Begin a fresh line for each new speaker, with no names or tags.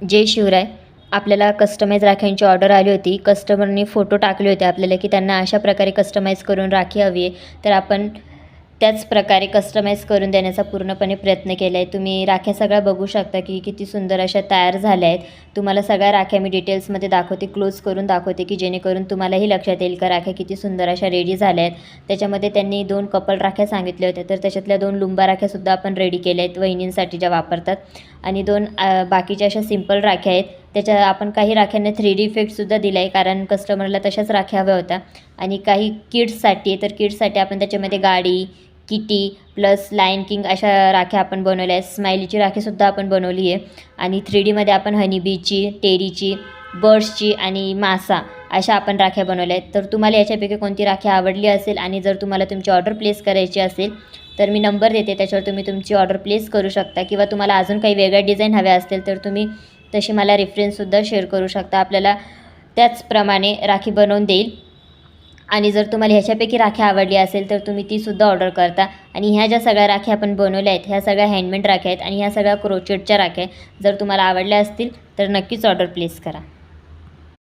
जय शिवराय. आपल्याला customise राख्यांची order आली होती. कस्टमरनी फोटो टाकले होते आपल्याला की त्यांना अशा प्रकारे कस्टमाइज करून राखी हवी आहे. तर आपण त्याच प्रकारे कस्टमाइज करून देण्याचा पूर्णपणे प्रयत्न केला आहे. तुम्ही राख्या सगळ्या बघू शकता की किती सुंदर अशा तयार झाल्या आहेत. तुम्हाला सगळ्या राख्या मी डिटेल्समध्ये दाखवते, क्लोज करून दाखवते की जेणेकरून तुम्हालाही लक्षात येईल का राख्या किती सुंदर अशा रेडी झाल्या आहेत. त्याच्यामध्ये त्यांनी 2 कपल राख्या सांगितल्या होत्या, तर त्याच्यातल्या 2 लुंबा राख्यासुद्धा आपण रेडी केल्या आहेत वहिनींसाठी ज्या वापरतात. आणि 2 बाकीच्या अशा सिंपल राख्या आहेत. त्याच्या आपण काही राख्यांना 3D इफेक्टसुद्धा दिला आहे, कारण कस्टमरला तशाच राख्या हव्या होत्या. आणि काही किड्ससाठी आहे, तर किड्ससाठी आपण त्याच्यामध्ये गाडी, किटी प्लस लायन किंग अशा राख्या आपण बनवल्या आहेत. स्माइलीची राखीसुद्धा आपण बनवली आहे. आणि 3Dमध्ये आपण हनीबीची, टेरीची, बर्ड्सची आणि मासा अशा आपण राख्या बनवल्या आहेत. तर तुम्हाला याच्यापैकी कोणती राखी आवडली असेल आणि जर तुम्हाला तुमची ऑर्डर प्लेस करायची असेल तर मी नंबर देते, त्याच्यावर तुम्ही तुमची ऑर्डर प्लेस करू शकता. किंवा तुम्हाला अजून काही वेगळ्या डिझाईन हव्या असतील तर तुम्ही तशी मला रेफरन्ससुद्धा शेअर करू शकता. आपल्याला त्याचप्रमाणे राखी बनवून देईल. आणि जर तुम्हाला ह्याच्यापैकी राख्या आवडली असेल तर तुम्ही तीसुद्धा ऑर्डर करता. आणि ह्या ज्या सगळ्या राख्या आपण बनवल्या आहेत ह्या सगळ्या हँडमेड राख्या आहेत आणि ह्या सगळ्या क्रोचेटच्या राख्या आहेत. जर तुम्हाला आवडल्या असतील तर नक्कीच ऑर्डर प्लेस करा.